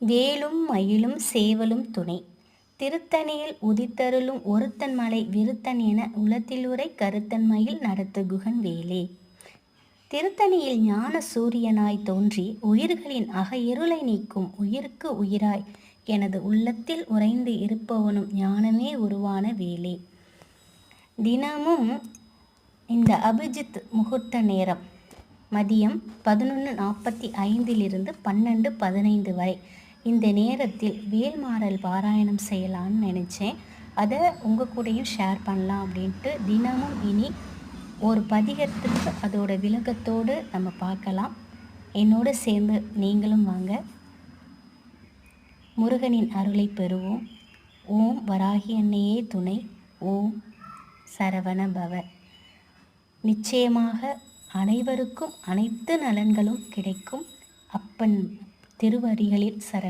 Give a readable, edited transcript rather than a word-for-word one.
வேலும் மயிலும் சேவலும் துணை. திருத்தணியில் உதித்தருளும் ஒருத்தன் மலை விருத்தன் என உளத்திலுரை கருத்தன் மயில் நடத்து குகன் வேலே. திருத்தணியில் ஞான சூரியனாய் தோன்றி உயிர்களின் அக இருளை நீக்கும் உயிருக்கு உயிராய் எனது உள்ளத்தில் உறைந்து இருப்பவனும் ஞானமே உருவான வேலே. தினமும் இந்த அபிஜித் முகூர்த்த நேரம் மதியம் 11:45 12:15 வரை இந்த நேரத்தில் வேல்மாறல் பாராயணம் செய்யலான்னு நினச்சேன். அதை உங்கள் கூடயும் ஷேர் பண்ணலாம் அப்படின்ட்டு தினமும் இனி ஒரு பதிகத்துக்கு அதோட விளக்கத்தோடு நம்ம பார்க்கலாம். என்னோடு சேர்ந்து நீங்களும் வாங்க. முருகனின் அருளை பெறுவோம். ஓம் வராகி அன்னையே துணை. ஓம் சரவண பவ. நிச்சயமாக அனைவருக்கும் அனைத்து நலன்களும் கிடைக்கும். அப்பன் திருவடிகளில் சரண்.